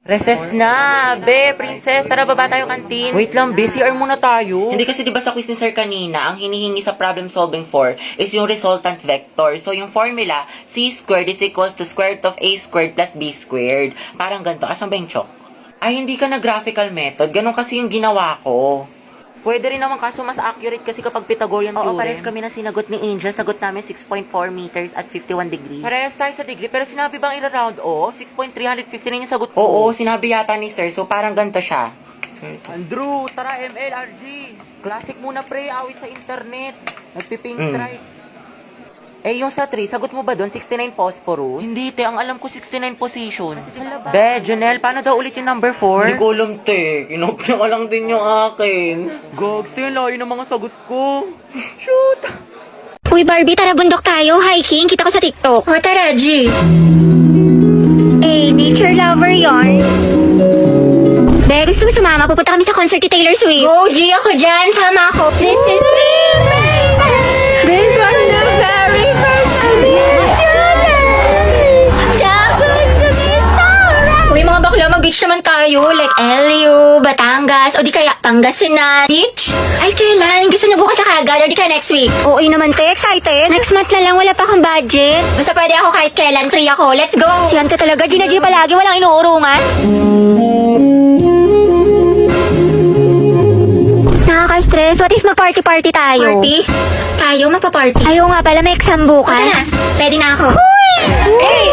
Recess na! Be, princess, tara baba tayo kantin. Wait lang, be, CR muna tayo. Hindi kasi diba sa quiz ni sir kanina, ang hinihingi sa problem solving for is yung resultant vector. So yung formula, c squared is equals to square root of a squared plus b squared. Parang ganito. Asan ba yung chalk? Ay, hindi ka na graphical method. Ganon kasi yung ginawa ko. Pwede rin naman kaso mas accurate kasi kapag Pythagorean theorem. Oo, parehas kami na sinagot ni Angel. Sagot namin 6.4 meters at 51 degrees. Parehas tayo sa degree, pero sinabi bang ira-round off? 6.359 yung sagot ko. Oo, sinabi yata ni sir. So parang ganito siya. Andrew, tara MLRG. Classic muna pre, awit sa internet. Nagpiping strike. Eh, yung sa 3, sagot mo ba doon? 69 phosphorus? Hindi, te. Ang alam ko, 69 positions. Be, Janelle, paano daw ulit yung number 4? Hindi ko alam, te. Kinopya ka lang din yung akin. Gogs, te, layo ng mga sagot ko. Shoot! Uy, Barbie, tara bundok tayo. Hiking, kita ko sa TikTok. O, tara, G. Nature lover yarn. Be, gusto mo sumama? Pupunta kami sa concert ni Taylor Swift. Go, G, ako dyan. Sama ako. This is me, baby. This was the very first time. So good to be so right. Uy, mga bakla, mag-beach naman tayo. Like LU, Batangas, o di kaya Pangasinan. Beach? Ay, kailan? Gusto niyo bukas na kagad, o di kaya next week? Oo naman, te. Excited. Next month na lang, wala pa akong budget. Basta pwede ako kahit kailan. Free ako. Let's go. Si Ante talaga, Gina G palagi, walang inuurungan. Nakaka-stress. What if mag-party-party tayo? Party? Tayo magpa-party? Ayaw nga pala, may exam bukas. Punta na. Pwede na ako. Huy!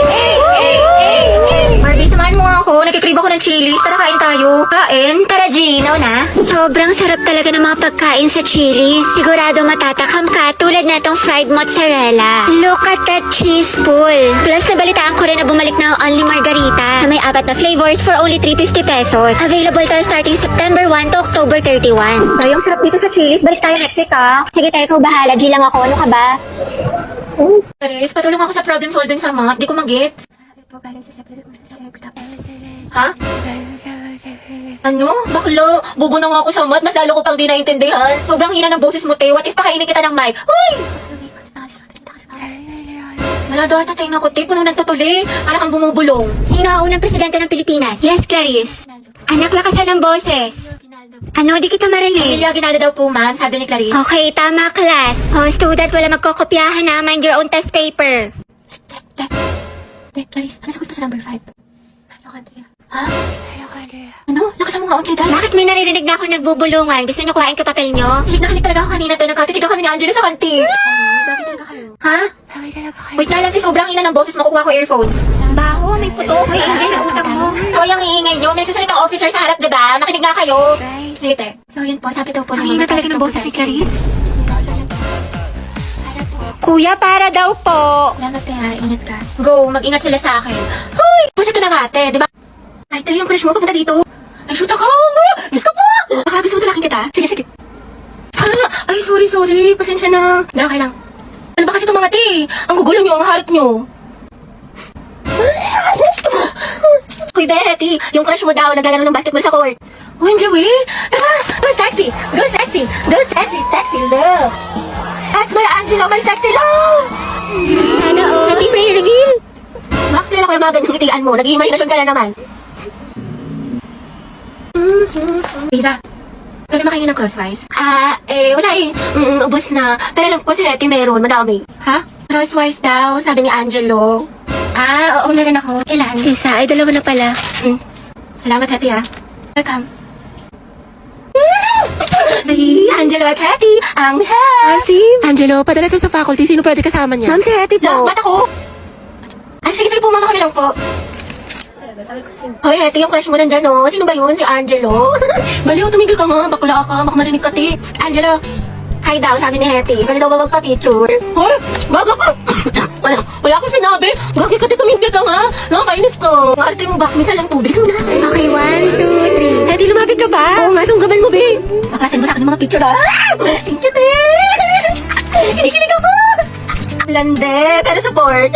Barbie, samahan mo nga ako. Nagkikrib ako ng chilies. Tara, kain tayo. Kain? Tara, Ginaw na. Sobrang sarap talaga ng mga pagkain sa chilies. Sigurado matatakam ka tulad na itong fried mozzarella. Look at that cheese pool. Plus, nabalitaan ko rin na bumalik na ang Only Margarita na may 4 na flavors for only 350 pesos. Available tayo starting September 1 to October 31. Ay, ang sarap dito sa chilies. Balik tayo next week, ha? Sige, tayo, ikaw bahala. G lang ako. Ano ka ba? Pares, patulong ako sa problem solving sa math. Di ko mag-get. Ha? Ano? Baklo? Bubo na nga ako sa math. Mas lalo ko pang di naintindihan. Sobrang hina ng boses mo, te. What if pakainin kita ng mic? Uy! Wala daw tatay na ko, te. Puno ng tutuli. Para kang bumubulong. Sino ang unang presidente ng Pilipinas? Yes, Clarice. Anak, lakasan ng boses. Ano, di kita marinig. Emilia Aguinaldo daw po, ma'am. Sabi ni Clarice. Okay, tama, class. Oh, student, wala magkokopyahan na. Mind your own test paper. Clarice, ano sagot pa sa number 5? Hello, Andrea. Ha? Hello, Andrea. Ano? Lakasan mo nga, Andrea. Bakit may naririnig na ako nagbubulungan? Gusto niyo kuhain ka papel niyo? Hilig na hilig talaga ako kanina to. Nagkatitigaw kami ni Angela sa kantin. Bakit talaga kayo? Ha? Bakit talaga kayo? Wait na lang, sobrang ina ng boses. Makukuha ko earphones. Baho, may puto. Hoy, Angel, ang utang mo. Hoy, ang iingay nyo. May nagsasalitang officer sa harap, diba? Makinig nga kayo. Sige, te. So, yun po. Sabi daw po naman. Ang hina talaga ng boses ni Clarice. Kuya, para daw po. Salamat, te, ha. Ingat ka. Go, mag-ingat sila sa akin. Hoy! Basta ito na nga, te, diba? Ay, te, yung crush mo, papunta dito. Ay, shoot ako! Diyos ka po! Baka gusto mo talaking kita. Sige, sige. Ay, sorry. Pasensya na. Okay lang. Ano ba kasi itong mga te? Ang gugulo nyo, ang harot nyo. Hoy, Betty, yung crush mo daw naglalaro ng basketball sa court. Oh, Joey, tara, go sexy, sexy love. That's my Angela, my sexy love. Sana all. Happy prayer reveal. Max, nila ko yung mga ganyang ngitian mo. Nag-imaginasyon ka na naman. Lisa, pwede makainin ng crosswise? Wala eh. Ubus na. Pero alam ko si Hetty meron, madami. Ha? Crosswise daw, sabi ni Angelo. Oo, meron ako. Ilan? Isa, ay dalawa na pala. Salamat, Hetty, ha. Welcome. Ay, Angelo at Hetty, ang Sim. Angelo, padala to sa faculty. Sino pwede kasama niya? Ma'am, si Hetty po. Ba't ako? Ay, sige po, mama ko na lang po. Hoy, Hetty, yung crush mo nandyan, no? Sino ba yun? Si Angelo? Baliw, tumigil ka nga. Bakla ka. Baka marinig ka, ti. Angelo, hi daw, sabi ni Hetty. Pwede daw ba magpa-picture? Hoy, baga ka. Wala akong sinabi. Gagi ka, ti, tumigil ka nga. Nakakainis ka. Ang arte mo ba? Minsan lang tubig. Okay, 1, 2, 3. Hetty, lumapit ka ba? Oo nga, sunggaban mo, be. Baka send mo sa akin yung mga picture, ha? Thank you, te. Kinikilig ako. lande, pero support.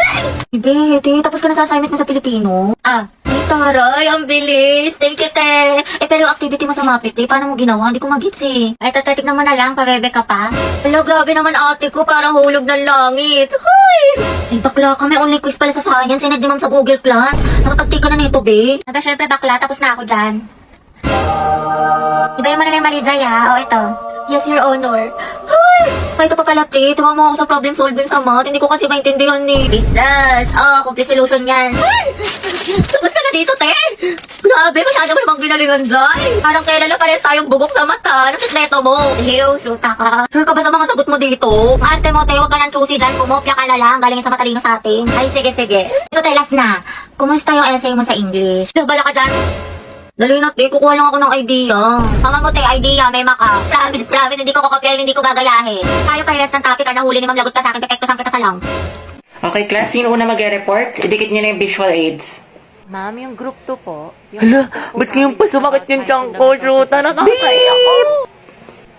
Ibe, te, tapos ka na sa assignment mo sa Pilipino? Ah, ay, taray, ang bilis. Thank you, te. Pero yung activity mo sa Mapit, eh, paano mo ginawa? Hindi ko magits eh. Ay, tatignan mo na lang, pabebe ka pa. Hello, grabe naman ate ko, parang hulog ng langit. Hoy! Ay, bakla ka, may online quiz pala sa science, sinad mo sa Google Class. Nakapag-take ka na nito, be. Aba, syempre bakla, tapos na ako dyan. Iba mo na lang yung mali, Zaya. O, ito. Yes, Your Honor. Hoy! Kahit pa pala, te, tuwa mo ako sa problem solving sa math. Hindi ko kasi maintindihan ni. Jesus! Oh, complete solution yan. Tapos ka na dito, te. Grabe, masyado mo namang ginalingan dyan. Parang kailan na pares tayong bugok sa mata. Ano sikreto mo? Liw, shoota ka. Sure ka ba sa mga sagot mo dito? Ate mo, te, huwag ka nang choosy dyan. Pumopya ka na lang. Galingin sa matalino sa atin. Ay, sige, sige. Ito, te, last na. Kumusta yung essay mo sa English? Bala ka dyan. Dali na, te. Kukuha lang ako ng idea. Tama mo, te. Idea. May maka. Promise, promise. Hindi ko kokopyahin. Hindi ko gagayahin. Tayo parehas ng topic. Nahuli ni Ma'am Lagot ka sa akin. Pepekto sang kita sa lang. Okay, class, sino una mag-report? Idikit niyo na yung visual aids. Ma'am, yung group 2 po. Hala, ba't kayong pasumakit yung tiyan ko? Shoota, nakakaya ako.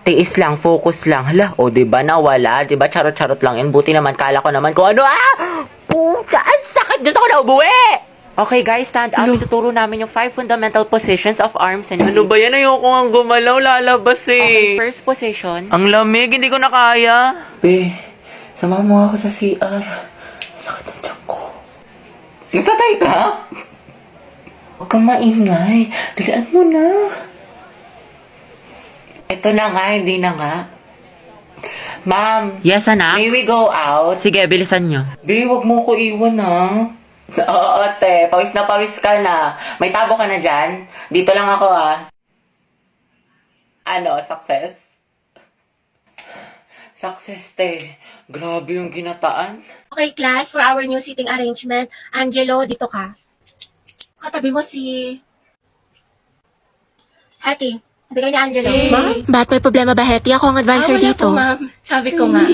Tiis lang, focus lang. Hala, o diba nawala? Diba charot-charot lang yun? Buti naman, kala ko naman kung ano, puta, ang sakit! Gusto ko na umuwi! Okay guys, stand up. Ituturo namin yung 5 fundamental positions of arms and Ano ba yan? Ayoko nga gumalaw, lalabas Okay, eh. first position. Ang lamig, hindi ko na kaya. Be, sama mo ako sa CR. Sakit ang tiyan ko. Nagtatay ka? Huwag kang maingay. Dalian mo na. Ito na nga, hindi na nga. Ma'am. Yes, anak? May we go out? Sige, bilisan nyo. Be, wag mo ko iwan Oo, te. Pawis na pawis ka na. May tabo ka na dyan? Dito lang ako, Ano, success? Success, te. Grabe yung ginataan. Okay, class, for our new seating arrangement, Angelo, dito ka. Katabi mo si... Hetty. Sabi ka ni Angelo. Ma'am? Ba't may problema ba, Hetty? Ako ang advisor wala dito. po, ma'am. Sabi ko nga.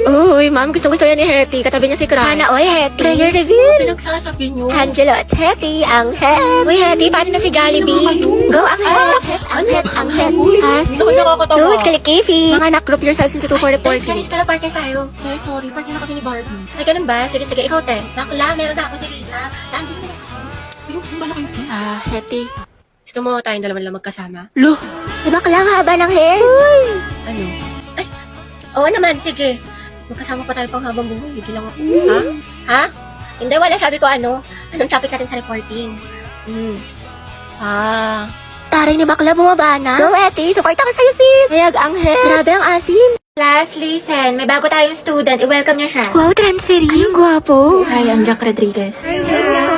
Uy, ma'am, gusto yan ni Hetty. Katabi niya si Cry. Sana, oy, Hetty. Player reveal. Pinagsasabi niyo. Angelo at Hetty, ang head. Uy, Hetty, paano na si Jollibee? Go, ang head. Ang head, ang head. As. So, nakakatawa. Sus, kalikifi. Mga anak, group yourselves into 2 for reporting. Guys, tara, partner tayo. Eh, sorry, partner na kami ni Barbie. Ay, ganun ba? Sige, sige, ikaw, te. Bakla, meron na ako si Lisa. Saan din mo kasama? Ayun, bala kayo, te. Hetty. Gusto mo tayong dalawa lang magkasama? Lo, diba kailangan haba ng hair? Ano? Ay, oo naman, sige. Magkasama pa tayo pang habang buhay. Hindi lang ako. Ha? Ha? Hindi, wala. Sabi ko ano? Anong topic natin sa reporting? Taray ni bakla, bumaba na. Go, Hetty. Support ako sa'yo, sis. Hayag ang head. Grabe ang asim. Class, listen. May bago tayong student. I-welcome niyo siya. Wow, transferee. Ay, ang gwapo. Hi, I'm Jack Rodriguez.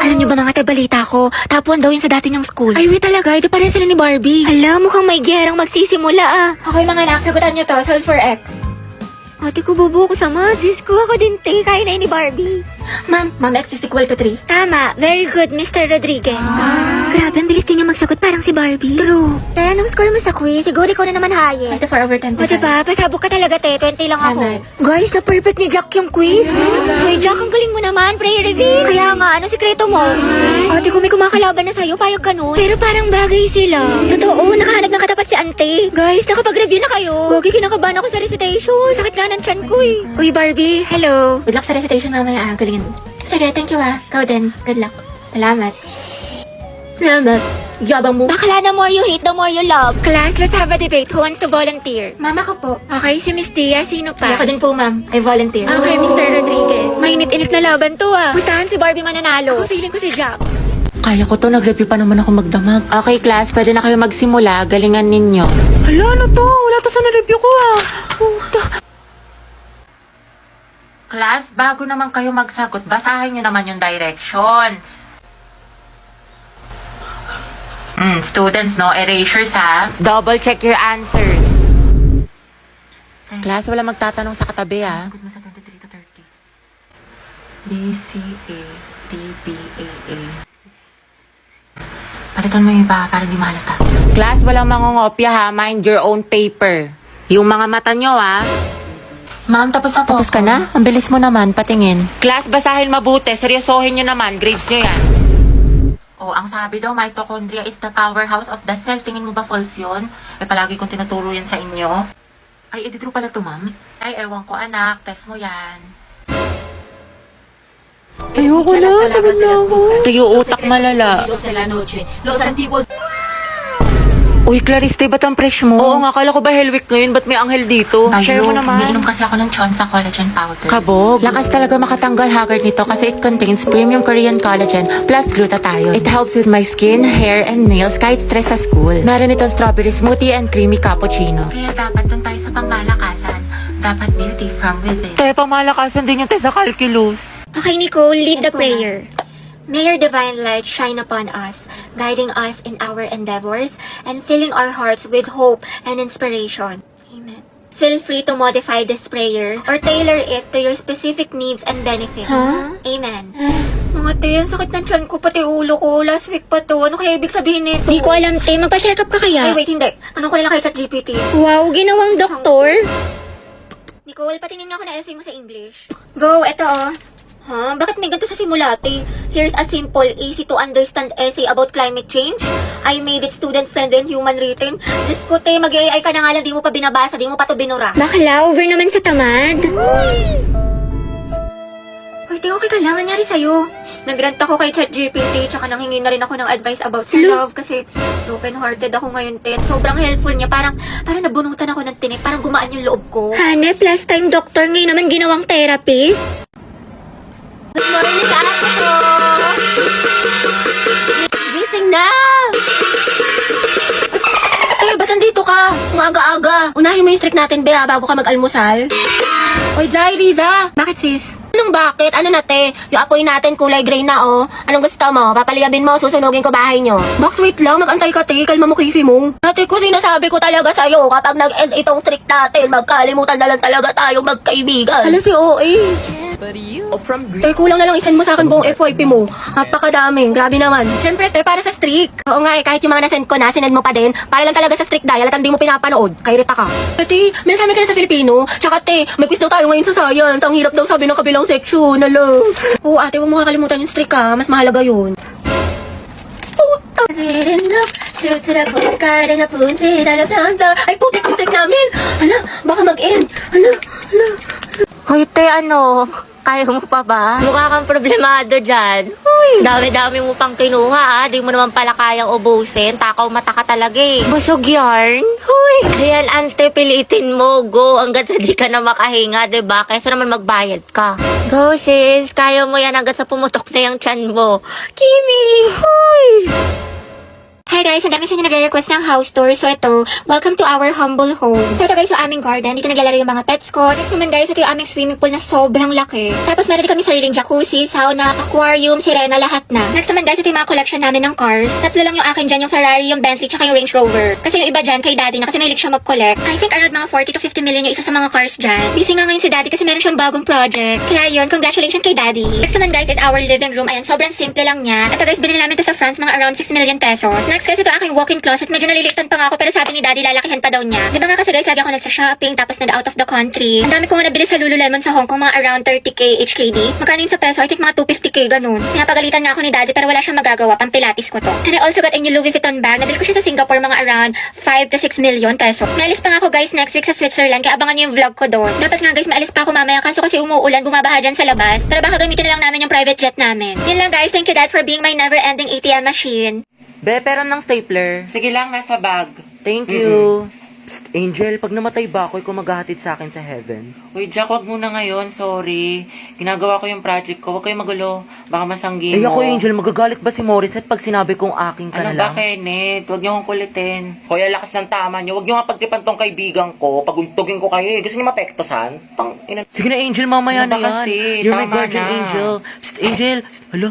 Alam niyo ba mga balita ko? Top 1 daw yun sa dati niyang school. Ay, wait talaga. Ito pa rin sila ni Barbie. Hala, mukhang may gerang magsisimula Okay, mga anak. Sagutan niyo to. Solve for X. Ate ko, bubo ko sa Diyos ko, ako din, te. Kaya na yun ni Barbie. Ma'am, X is equal to 3. Tama. Very good, Mr. Rodriguez. Grabe, ang bilis din niya magsagot parang si Barbie. True. Te, anong score mo sa quiz? Siguro ikaw na naman highest. 4 over 10. O diba, pasabog ka talaga, te. 20 lang ako. Tama. Guys, na-perfect ni Jack yung quiz. Hoy, Jack, ang galing mo naman. Prayer reveal. Kaya nga, anong sikreto mo? Ate ko, may kumakalaban na sa'yo. Payag ka nun. Pero parang bagay sila. Totoo, nakahanap ng katapat si ante. Guys, nakapag-review na kayo. Gogi, kinakabahan ako sa recitation. Sakit nga ng tiyan ko eh. Uy, Barbie, hello. Good luck sa recitation mamaya. Galingan mo. Sige, thank you Ikaw din. Good luck. Salamat. Salamat. Yabang mo. Bakla, the more you hate, the more you love. Class, let's have a debate. Who wants to volunteer? Mama ko po. Okay, si Miss Tia, sino pa? Ako din po, ma'am. I volunteer. Okay, Mr. Rodriguez. Mainit-init na laban to Pustahan si Barbie mananalo. Ako feeling ko si Jack. Kaya ko to, nag-review pa naman ako magdamag. Okay, class, pwede na kayo magsimula. Galingan ninyo. Hala, ano to? Wala to sa na-review ko Puta. Class, bago naman kayo magsagot, basahin nyo naman yung directions. Students, no erasures ha. Double check your answers. Class, wala magtatanong sa katabi Good mo sa 23 to 30. B, C, A, D, B, A, A. Palitan mo yung iba para di mahalata. Class, walang mangungopya ha. Mind your own paper. Yung mga mata nyo ha. Ma'am, tapos na po. Tapos ka na? Ang bilis mo naman, patingin. Class, basahin mabuti. Seryosohin nyo naman. Grades nyo yan. Oh, ang sabi daw, mitochondria is the powerhouse of the cell. Tingin mo ba false yun? Eh, palagi kong tinuturo yan sa inyo. Ay, editro pala to, ma'am. Ay, ewan ko, anak. Test mo yan. Ayoko na, tamad na ako. Sige, utak malala. Uy, Clariste, ba't ang fresh mo? Oo nga, kala ko ba Hell Week ngayon? Ba't may anghel dito? Share mo naman. Umiinom kasi ako ng Chonsa Collagen Powder. Kabog. Lakas talaga makatanggal haggard nito kasi it contains premium Korean collagen plus glutathione. It helps with my skin, hair, and nails kahit stress sa school. Meron itong strawberry smoothie and creamy cappuccino. Kaya dapat dun tayo sa pangmalakasan. Dapat beauty from within. Te, pangmalakasan din yung te sa calculus. Okay, Nicole, lead the prayer. May your divine light shine upon us, guiding us in our endeavors and filling our hearts with hope and inspiration. Amen. Feel free to modify this prayer or tailor it to your specific needs and benefits. Amen. Mga te, ang sakit ng tiyan ko, pati ulo ko. Last week pa to. Ano kaya ibig sabihin nito? Di ko alam, te. Magpa-check up ka kaya? Ay, wait, hindi. Anong ko nila kay ChatGPT? Wow, ginawang doktor. Nicole, patingin nga ako na essay mo sa English. Go, eto oh. Bakit may ganito sa simulate? Here's a simple, easy to understand essay about climate change. I made it student-friendly and human written. Diyos ko, te, mag-AI ka na nga lang, di mo pa binabasa, di mo pa to binura. Bakla, over naman sa tamad. Uy, te, okay ka lang, nangyari sa'yo. Nagrant ako kay ChatGPT, tsaka nanghingi na rin ako ng advice about sa love kasi broken-hearted ako ngayon, te. Sobrang helpful niya, parang nabunutan ako ng tinik, parang gumaan yung loob ko. Hanep, last time doctor, ngayon naman ginawang therapist. Good morning sa ako to! Gising na! Eh, ba't nandito ka? Umaga-aga. Unahin mo yung streak natin, Bea, bago ka mag-almusal. Oy, Jai, Riza! Bakit, sis? Anong bakit? Ano na, te? Yung apoy natin kulay gray na, oh. Anong gusto mo? Papaliyabin mo, susunugin ko bahay nyo. Box, wait lang. Mag-antay ka, te. Kalma mo, kisi mo. Ate ko, sinasabi ko talaga sa'yo, kapag nag-end itong streak natin, magkalimutan na lang talaga tayong magkaibigan. Hala si OA. Eh, kulang na lang isend mo sa akin buong FYP mo. Napakadami. Grabe naman. Siyempre, te, para sa streak. Oo nga, eh, kahit yung mga nasend ko na, sinend mo pa din. Para lang talaga sa streak dial at hindi mo pinapanood. Kay Rita ka. Te, may nasabi ka na sa Filipino. Tsaka, te, may quiz daw tayo ngayon sa science. Ang hirap daw sabi ng kabilang section. Alo. Oo, ate, huwag mo kakalimutan yung streak ha. Mas mahalaga yun. Shoot to the postcard and a punsit and a flouncer. Ay, putik ang streak namin. Hala, baka mag-end. Hala. Hoy, te, ano? Kaya mo pa ba? Mukha kang problemado dyan. Uy, dami-dami mo pang kinuha, Di mo naman pala kayang ubusin. Takaw mata ka talaga eh. Busog yarn? Uy, ayan, ante, pilitin mo. Go, hanggat sa di ka na makahinga, diba? Kaysa naman magbayad ka. Go, sis. Kaya mo yan hanggat sa pumutok na yung tiyan mo. Kimi! Uy! Hi guys, ang dami sa inyo nagre-request ng house tour. So ito, welcome to our humble home. So ito guys, yung aming garden. Dito naglalaro yung mga pets ko. Next naman guys, ito yung aming swimming pool na sobrang laki. Tapos meron din kami sariling jacuzzi, sauna, aquarium, sirena, lahat na. Next naman guys, ito yung mga collection namin ng cars. Tatlo lang yung akin dyan, yung Ferrari, yung Bentley, tsaka yung Range Rover. Kasi yung iba dyan, kay daddy na kasi mahilig siya mag-collect. I think around mga 40 to 50 million yung isa sa mga cars dyan. Busy nga ngayon si daddy kasi meron siyang bagong project. Kaya yun, congratulations kay daddy. Next naman guys, is our living room. Ayan, sobrang simple lang niya. Ito guys, binili namin ito sa France, mga around 6 million pesos. Next guys, ito aking walk-in closet. Medyo nalilitan pa nga ako pero sabi ni daddy lalakihan pa daw niya. Di ba nga kasi guys, lagi ako nagsa-shopping tapos nag-out of the country. Ang dami ko nga nabili sa Lululemon sa Hong Kong, mga around 30k HKD. Magkano yun sa peso? I think mga 250k ganun. Pinapagalitan nga ako ni daddy pero wala siyang magagawa. Pang pilates ko to. And I also got a new Louis Vuitton bag. Nabili ko siya sa Singapore, mga around 5 to 6 million pesos. Naalis pa nga ako guys next week sa Switzerland kaya abangan niyo yung vlog ko doon. Dapat nga guys maalis pa ako mamaya kaso kasi umuulan, bumabaha dyan sa labas. Pero baka gamitin na lang namin yung private jet namin. Yun lang guys, thank you dad for being my never-ending ATM machine. Be, pero ng stapler. Sige lang, nasa bag. Thank you. Psst, Angel, pag namatay ba ako, ikaw maghahatid sa akin sa heaven? Uy, Jack, wag muna ngayon. Sorry. Ginagawa ko yung project ko. Huwag kayong magulo. Baka masanggi Eh mo. ako, Angel, magagalit ba si Morissette pag sinabi kong aking ka Ano na ba, lang? Kenneth? Huwag niyo akong kulitin. Hoy, ang lakas ng tama niyo. Huwag niyo nga pagtipan tong kaibigan ko. Paguntugin ko kayo eh. Gusto niyo mapektosan? Sige na, Angel, mamaya Ano na ba yan. kasi? You're my Tama guardian na. angel. Psst, Angel. Psst, hala.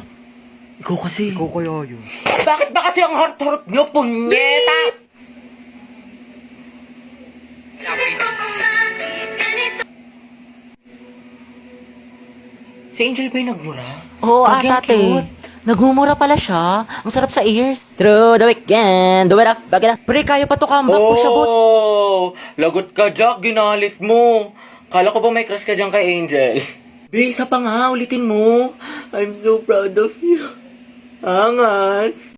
Ikaw kasi. Ikaw kaya yun. Bakit ba kasi ang heart-heart niyo, punyeta? Si Angel ba yung nagmura? Oo, Pag yung ate. cute. Nagmumura pala siya. Ang sarap sa ears. Through the weekend. Do it up. Bagay na. Pre, kaya pa to comeback. Push abot. Oh, lagot ka, Jack. Ginalit mo. Kala ko ba may crush ka dyan kay Angel? Be, isa pa nga. Ulitin mo. I'm so proud of you. Angas.